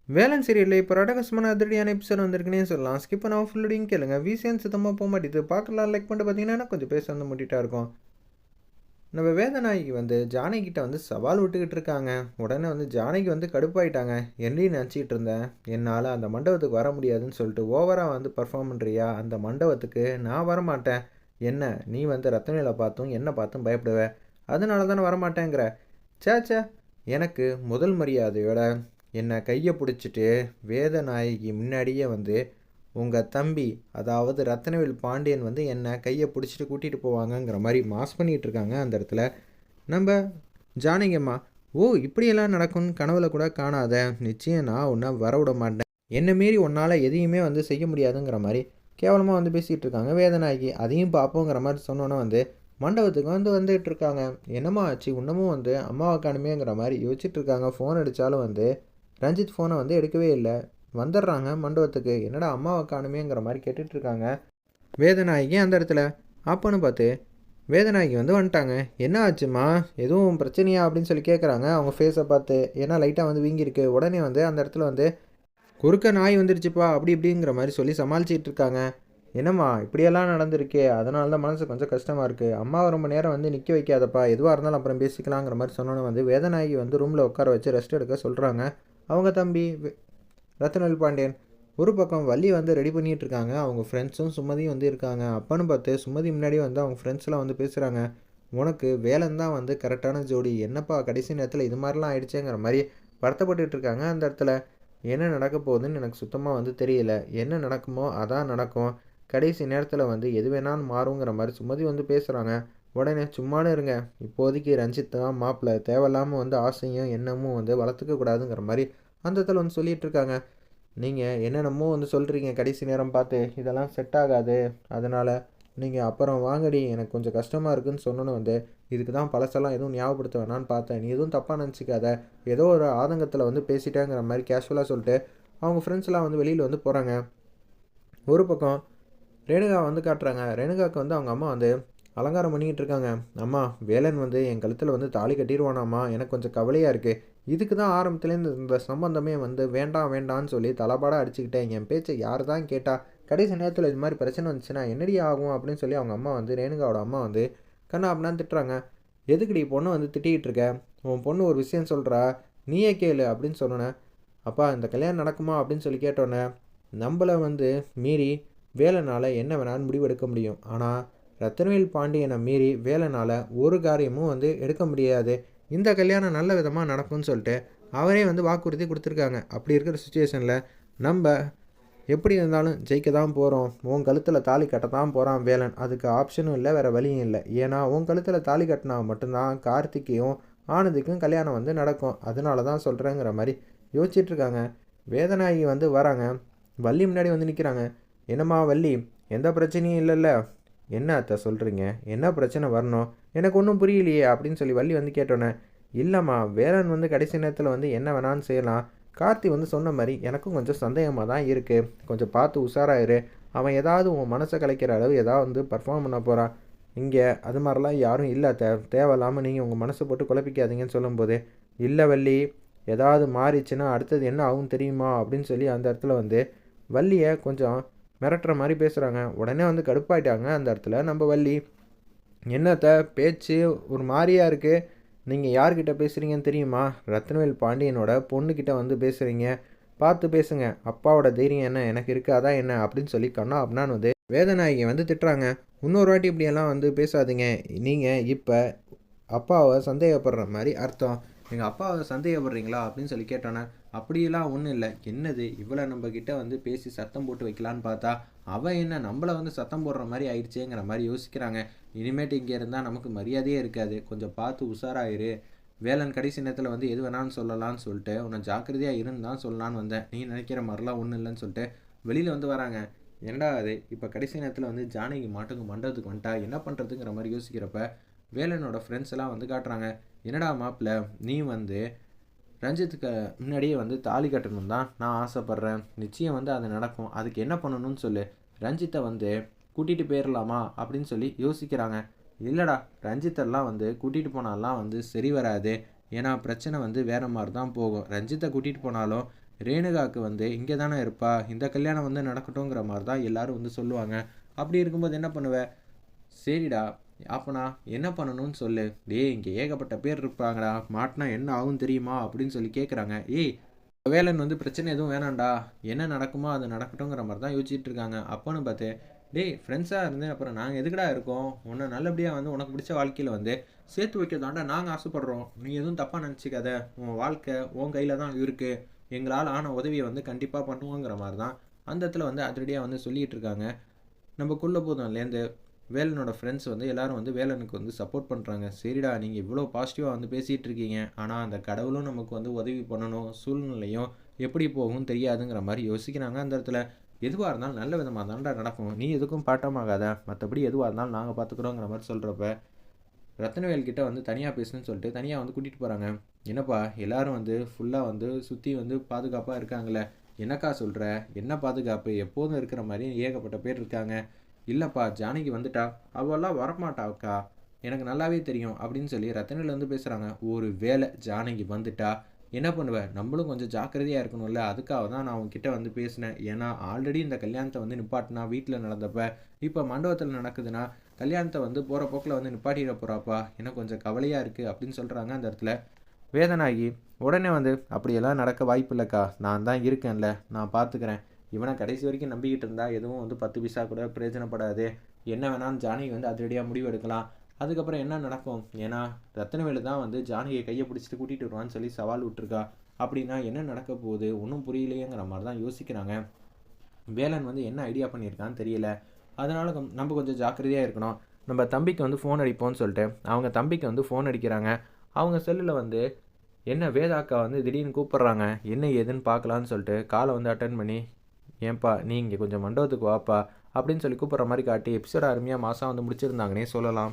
வேலன் சீரியல்ல இப்போ ரடகஸ்மான அதிரடியான எபிசோட் வந்திருக்குன்னே சொல்லலாம். ஸ்கிப் பண்ணாம ஃபுல் வீடியோவும் கேளுங்க. விசிஎன் சுத்தமா போ மாட்டேது. பார்க்கலாம் லைக் பண்ணிட்டு பார்த்தீங்கன்னா கொஞ்சம் பேச வந்து முட்டிட்டா இருக்கும். நம்ம வேதநாயகி வந்து ஜானகிட்ட வந்து சவால் விட்டுக்கிட்டு இருக்காங்க. உடனே வந்து ஜானகி வந்து கடுப்பாயிட்டாங்க. என்னடி நினச்சிக்கிட்டு இருந்தேன், என்னால் அந்த மண்டபத்துக்கு வர முடியாதுன்னு சொல்லிட்டு ஓவராக வந்து பர்ஃபார்ம் பண்ணுறியா? அந்த மண்டபத்துக்கு நான் வரமாட்டேன். என்ன நீ வந்து ரத்னவேலை பார்த்தும் என்ன பார்த்தும் பயப்படுவ, அதனால தானே வரமாட்டேங்கிற. சேச்சே, எனக்கு முதல் மரியாதையோட என்னை கையை பிடிச்சிட்டு வேதநாயகி முன்னாடியே வந்து உங்கள் தம்பி அதாவது ரத்னவேல் பாண்டியன் வந்து என்னை கையை பிடிச்சிட்டு கூட்டிகிட்டு போவாங்கங்கிற மாதிரி மாஸ் பண்ணிகிட்டு இருக்காங்க அந்த இடத்துல நம்ம ஜானகியம்மா. ஓ, இப்படியெல்லாம் நடக்கும்னு கனவுல கூட காணாத, நிச்சயம் நான் உன்னை வர விட மாட்டேன், என்னை மீறி உன்னால் எதையுமே வந்து செய்ய முடியாதுங்கிற மாதிரி கேவலமாக வந்து பேசிகிட்டு இருக்காங்க வேதநாயகி. அதையும் பார்ப்போங்கிற மாதிரி சொன்னோன்னே வந்து மண்டபத்துக்கு வந்து வந்துகிட்டு இருக்காங்க. என்னம்மா ஆச்சு, இன்னமும் வந்து அம்மாவை காணுமேங்கிற மாதிரி யோசிச்சுட்டு இருக்காங்க. ஃபோன் அடித்தாலும் வந்து ரஞ்சித் ஃபோனை வந்து எடுக்கவே இல்லை. வந்துடுறாங்க மண்டபத்துக்கு. என்னடா அம்மாவை காணுமேங்கிற மாதிரி கேட்டுட்ருக்காங்க வேதநாயகி அந்த இடத்துல. அப்போன்னு பார்த்து வேதநாயகி வந்து வந்துட்டாங்க. என்ன ஆச்சுமா, எதுவும் பிரச்சனையா அப்படின்னு சொல்லி கேட்குறாங்க அவங்க ஃபேஸை பார்த்து. ஏன்னா லைட்டாக வந்து வீங்கியிருக்கு. உடனே வந்து அந்த இடத்துல வந்து குறுக்க நாய் வந்துருச்சுப்பா அப்படி இப்படிங்கிற மாதிரி சொல்லி சமாளிச்சிட்டு இருக்காங்க. என்னம்மா இப்படியெல்லாம் நடந்திருக்கே, அதனால தான் மனசு கொஞ்சம் கஷ்டமாக இருக்குது. அம்மாவை ரொம்ப நேரம் வந்து நிற்க வைக்காதப்பா, எதுவாக இருந்தாலும் அப்புறம் பேசிக்கலாங்கிற மாதிரி சொன்னோன்னு வந்து வேதநாயகி வந்து ரூமில் உட்கார வச்சு ரெஸ்ட் எடுக்க சொல்கிறாங்க அவங்க தம்பி ரத்னவேல் பாண்டியன். ஒரு பக்கம் வள்ளி வந்து ரெடி பண்ணிகிட்டு இருக்காங்க. அவங்க ஃப்ரெண்ட்ஸும் சுமதியும் வந்து இருக்காங்க. அப்பன்னு பார்த்து சுமதி முன்னாடி வந்து அவங்க ஃப்ரெண்ட்ஸ்லாம் வந்து பேசுகிறாங்க. உனக்கு வேலன் தான் வந்து கரெக்டான ஜோடி, என்னப்பா கடைசி நேரத்தில் இது மாதிரிலாம் ஆயிடுச்சேங்கிற மாதிரி வருத்தப்பட்டுட்டு இருக்காங்க அந்த இடத்துல. என்ன நடக்க போகுதுன்னு எனக்கு சுத்தமாக வந்து தெரியல. என்ன நடக்குமோ அதான் நடக்கும். கடைசி நேரத்தில் வந்து எது வேணாலும் மாறுங்கிற மாதிரி சுமதி வந்து பேசுகிறாங்க. உடனே சும்மானு இருங்க, இப்போதைக்கு ரஞ்சித் தான் மாப்பிள்ளை, தேவையில்லாமல் வந்து ஆசையும் எண்ணமும் வந்து வளர்த்துக்க கூடாதுங்கிற மாதிரி அந்த இடத்துல வந்து சொல்லிகிட்டு இருக்காங்க. நீங்கள் என்னென்னமோ வந்து சொல்கிறீங்க கடைசி நேரம் பார்த்து, இதெல்லாம் செட் ஆகாது, அதனால் நீங்கள் அப்புறம் வாங்கடி, எனக்கு கொஞ்சம் கஷ்டமாக இருக்குதுன்னு சொன்னோன்னு வந்து இதுக்கு தான் பழசெல்லாம் எதுவும் ஞாபகப்படுத்த வேணான்னு பார்த்தேன், நீ எதுவும் தப்பாக நினச்சிக்காத, ஏதோ ஒரு ஆதங்கத்தில் வந்து பேசிட்டேங்கிற மாதிரி கேஷுவலாக சொல்லிட்டு அவங்க ஃப்ரெண்ட்ஸ்லாம் வந்து வெளியில் வந்து போகிறாங்க. ஒரு பக்கம் ரேணுகா வந்து காட்டுறாங்க. ரேணுகாவுக்கு வந்து அவங்க அம்மா வந்து அலங்காரம் பண்ணிக்கிட்டு இருக்காங்க. அம்மா, வேலன் வந்து என் கழுத்தில் வந்து தாலி கட்டிடுவானாம்மா, எனக்கு கொஞ்சம் கவலையாக இருக்குது. இதுக்கு தான் ஆரம்பத்துலேருந்து இந்த சம்மந்தமே வந்து வேண்டாம் வேண்டான்னு சொல்லி தலைப்பாடாக அடிச்சுக்கிட்டேன். என் பேச்சை யார் தான் கேட்டால் கடைசி நேரத்தில் இது மாதிரி பிரச்சனை வந்துச்சுன்னா என்னடி ஆகும் அப்படின்னு சொல்லி அவங்க அம்மா வந்து ரேணுகாவோட அம்மா வந்து கண்ணா அப்படின்னா திட்டுறாங்க. எதுக்குடி பொண்ணு வந்து திட்டிகிட்டு இருக்க, உன் பொண்ணு ஒரு விஷயம் சொல்கிறா, நீயே கேளு அப்படின்னு சொன்னேன். அப்பா, இந்த கல்யாணம் நடக்குமா அப்படின்னு சொல்லி கேட்டோன்னே, நம்மளை வந்து மீறி வேலைனால் என்ன வேணாலும் முடிவெடுக்க முடியும், ஆனால் ரத்னவேல் பாண்டியனை மீறி வேலைனால் ஒரு காரியமும் வந்து எடுக்க முடியாது. இந்த கல்யாணம் நல்ல விதமாக நடக்கும்னு சொல்லிட்டு அவரே வந்து வாக்குறுதி கொடுத்துருக்காங்க. அப்படி இருக்கிற சுச்சுவேஷனில் நம்ம எப்படி இருந்தாலும் ஜெயிக்க தான் போகிறோம். உன் கழுத்தில் தாலி கட்ட தான் போகிறான் வேலன், அதுக்கு ஆப்ஷனும் இல்லை, வேறு வழியும் இல்லை. ஏன்னா உன் கழுத்தில் தாலி கட்டினா மட்டும்தான் கார்த்திக்கையும் ஆனந்திக்கும் கல்யாணம் வந்து நடக்கும், அதனால தான் சொல்கிறேங்கிற மாதிரி யோசிச்சிட்ருக்காங்க. வேதநாயகி வந்து வராங்க. வள்ளி முன்னாடி வந்து நிற்கிறாங்க. என்னம்மா வள்ளி, எந்த பிரச்சனையும் இல்லைல்ல? என்ன அத்தை சொல்கிறீங்க, என்ன பிரச்சனை வரணும், எனக்கு ஒன்றும் புரியலையே அப்படின்னு சொல்லி வள்ளி வந்து கேட்டோன்னே, இல்லைம்மா, வேலன் வந்து கடைசி நேரத்தில் வந்து என்ன வேணான்னு செய்யலாம். கார்த்தி வந்து சொன்ன மாதிரி எனக்கும் கொஞ்சம் சந்தேகமாக தான் இருக்குது, கொஞ்சம் பார்த்து உஷாராயிரு. அவன் ஏதாவது உன் மனசை கலைக்கிற அளவு ஏதாவது வந்து பர்ஃபார்ம் பண்ண போகிறான். இங்கே அது மாதிரிலாம் யாரும் இல்லை தேவையில்லாமல் நீங்கள் உங்கள் மனசை போட்டு குழப்பிக்காதீங்கன்னு சொல்லும்போது, இல்லை வள்ளி, ஏதாவது மாறிச்சுன்னா அடுத்தது என்ன ஆகும் தெரியுமா அப்படின்னு சொல்லி அந்த இடத்துல வந்து வள்ளியை கொஞ்சம் மிரட்டுற மாதிரி பேசுகிறாங்க. உடனே வந்து கடுப்பாயிட்டாங்க அந்த இடத்துல நம்ம வள்ளி. என்னத்த பேச்சு ஒரு மாதிரியாக இருக்குது, நீங்கள் யார்கிட்ட பேசுகிறீங்கன்னு தெரியுமா? ரத்னவேல் பாண்டியனோட பொண்ணுக்கிட்ட வந்து பேசுகிறீங்க, பார்த்து பேசுங்க, அப்பாவோட தைரியம் என்ன எனக்கு இருக்காதா என்ன அப்படின்னு சொல்லி கண்ணா அப்படின்னான்னு வந்து வேதநாயகி வந்து திட்டுறாங்க. இன்னொரு வாட்டி இப்படியெல்லாம் வந்து பேசாதீங்க, நீங்கள் இப்போ அப்பாவை சந்தேகப்படுற மாதிரி அர்த்தம். எங்கள் அப்பாவை சந்தேகப்படுறீங்களா அப்படின்னு சொல்லி கேட்டோன்னே, அப்படியெல்லாம் ஒன்றும் இல்லை. என்னது இவ்வளோ நம்மக்கிட்ட வந்து பேசி சத்தம் போட்டு வைக்கலான்னு பார்த்தா அவன் என்ன நம்மளை வந்து சத்தம் போடுற மாதிரி ஆயிடுச்சேங்கிற மாதிரி யோசிக்கிறாங்க. இனிமேட்டு இங்கே இருந்தால் நமக்கு மரியாதையே இருக்காது, கொஞ்சம் பார்த்து உஷாராயிரு. வேலன் கடைசி நேரத்தில் வந்து எது வேணான்னு சொல்லலான்னு சொல்லிட்டு உன்னை ஜாக்கிரதையாக இருந்தான் சொல்லலான்னு வந்தேன், நீ நினைக்கிற மாதிரிலாம் ஒன்றும் இல்லைன்னு சொல்லிட்டு வெளியில் வந்து வராங்க. என்னடா அது, இப்போ கடைசி நேரத்தில் வந்து ஜானகி மாட்டுக்கு மண்டபத்துக்கு வந்துட்டா என்ன பண்ணுறதுங்கிற மாதிரி யோசிக்கிறப்ப வேலனோட ஃப்ரெண்ட்ஸ் எல்லாம் வந்து காட்டுறாங்க. என்னடா மாப்பிள்ள, நீ வந்து ரஞ்சித்துக்கு முன்னாடியே வந்து தாலி கட்டணும் தான் நான் ஆசைப்பட்றேன், நிச்சயம் வந்து அது நடக்கும், அதுக்கு என்ன பண்ணணும்னு சொல்லு, ரஞ்சித்தை வந்து கூட்டிகிட்டு போயிடலாமா அப்படின்னு சொல்லி யோசிக்கிறாங்க. இல்லைடா, ரஞ்சித்தெல்லாம் வந்து கூட்டிகிட்டு போனாலாம் வந்து சரி வராது, ஏன்னா பிரச்சனை வந்து வேறு மாதிரி தான் போகும். ரஞ்சித்தை கூட்டிகிட்டு போனாலும் ரேணுகாவுக்கு வந்து இங்கே தானே இருப்பா, இந்த கல்யாணம் வந்து நடக்கட்டுங்கிற மாதிரி தான் எல்லாரும் வந்து சொல்லுவாங்க. அப்படி இருக்கும்போது என்ன பண்ணுவ? சரிடா, அப்பனா என்ன பண்ணணும்னு சொல்லு. டேய், இங்கே ஏகப்பட்ட பேர் இருப்பாங்கடா, மாட்டினா என்ன ஆகும் தெரியுமா அப்படின்னு சொல்லி கேட்குறாங்க. ஏய், வேலன் வந்து பிரச்சனை எதுவும் வேணாம்டா, என்ன நடக்குமோ அது நடக்கட்டுங்கிற மாதிரி தான் யோசிச்சுட்டு இருக்காங்க. அப்போன்னு பார்த்து, டேய் ஃப்ரெண்ட்ஸாக இருந்து அப்புறம் நாங்கள் எதுக்குடா இருக்கோம், உன்னை நல்லபடியாக வந்து உனக்கு பிடிச்ச வாழ்க்கையில் வந்து சேர்த்து வைக்க தாண்டா நாங்கள் ஆசைப்படுறோம், நீ எதுவும் தப்பாக நினச்சிக்காத, உன் வாழ்க்கை உன் கையில் தான் இருக்குது, எங்களால் ஆன உதவியை வந்து கண்டிப்பாக பண்ணுவோங்கிற மாதிரி தான் அந்த இடத்துல வந்து அதிரடியாக வந்து சொல்லிகிட்டு இருக்காங்க. நம்ம போதும்லேருந்து வேலனோட ஃப்ரெண்ட்ஸ் வந்து எல்லாரும் வந்து வேலனுக்கு வந்து சப்போர்ட் பண்ணுறாங்க. சரிடா, நீங்கள் இவ்வளோ பாசிட்டிவாக வந்து பேசிகிட்டு இருக்கீங்க, ஆனால் அந்த கடவுளும் நமக்கு வந்து உதவி பண்ணணும், சூழ்நிலையும் எப்படி போகும் தெரியாதுங்கிற மாதிரி யோசிக்கிறாங்க. அந்த இடத்துல எதுவாக இருந்தாலும் நல்ல விதமாக தான்டா நடக்கும், நீ எதுக்கும் பாட்டமாகாத, மற்றபடி எதுவாக இருந்தாலும் நாங்கள் பார்த்துக்குறோங்கிற மாதிரி சொல்கிறப்ப ரத்னவேல்கிட்ட வந்து தனியாக பேசணும்னு சொல்லிட்டு தனியாக வந்து கூட்டிகிட்டு போகிறாங்க. என்னப்பா எல்லாரும் வந்து ஃபுல்லாக வந்து சுற்றி வந்து பாதுகாப்பாக இருக்காங்களே, என்னக்கா சொல்கிற, என்ன பாதுகாப்பு, எப்போதும் இருக்கிற மாதிரி ஏகப்பட்ட பேர் இருக்காங்க. இல்லைப்பா, ஜானகி வந்துட்டா, அவெல்லாம் வரமாட்டாக்கா, எனக்கு நல்லாவே தெரியும் அப்படின்னு சொல்லி ரத்தனில் வந்து பேசுகிறாங்க. ஒரு வேளை ஜானகி வந்துட்டா என்ன பண்ணுவேன், நம்மளும் கொஞ்சம் ஜாக்கிரதையாக இருக்கணும்ல, அதுக்காக தான் நான் உங்ககிட்ட வந்து பேசினேன். ஏன்னா ஆல்ரெடி இந்த கல்யாணத்தை வந்து நிப்பாட்டினா வீட்டில் நடந்தப்ப, இப்போ மண்டபத்தில் நடக்குதுன்னா கல்யாணத்தை வந்து போகிற போக்கில் வந்து நிப்பாட்டிட போகிறாப்பா, எனக்கு கொஞ்சம் கவலையாக இருக்குது அப்படின்னு சொல்கிறாங்க. அந்த இடத்துல வேதனாகி உடனே வந்து அப்படியெல்லாம் நடக்க வாய்ப்பு இல்லைக்கா, நான் தான் இருக்கேன்ல, நான் பார்த்துக்கிறேன், இவனை கடைசி வரைக்கும் நம்பிக்கிட்டு இருந்தால் எதுவும் வந்து 10 பைசா கூட பிரயோஜனப்படாது, என்ன வேணாலும் ஜானகி வந்து அதிரடியாக முடிவு எடுக்கலாம், அதுக்கப்புறம் என்ன நடக்கும், ஏன்னா ரத்னவேலு தான் வந்து ஜானகியை கையை பிடிச்சிட்டு கூட்டிகிட்டு வருவான்னு சொல்லி சவால் விட்டுருக்கா, அப்படின்னா என்ன நடக்க போகுது ஒன்றும் புரியலையேங்கிற மாதிரி தான் யோசிக்கிறாங்க. வேலன் வந்து என்ன ஐடியா பண்ணியிருக்கான்னு தெரியல, அதனால் நம்ம கொஞ்சம் ஜாக்கிரதையாக இருக்கணும். நம்ம தம்பிக்கு வந்து ஃபோன் அடிப்போம்னு சொல்லிட்டு அவங்க தம்பிக்கு வந்து ஃபோன் அடிக்கிறாங்க. அவங்க செல்லில் வந்து என்ன வேதாக்கா வந்து திடீர்னு கூப்பிட்றாங்க, என்ன ஏதுன்னு பார்க்கலான்னு சொல்லிட்டு காலை வந்து அட்டன் பண்ணி, ஏன்பா நீ இங்கே கொஞ்சம் மண்டபத்துக்கு வாப்பா அப்படின்னு சொல்லி கூப்பிட்ற மாதிரி காட்டி எபிசோட அருமையாக மாதம் வந்து முடிச்சிருந்தாங்கன்னே சொல்லலாம்.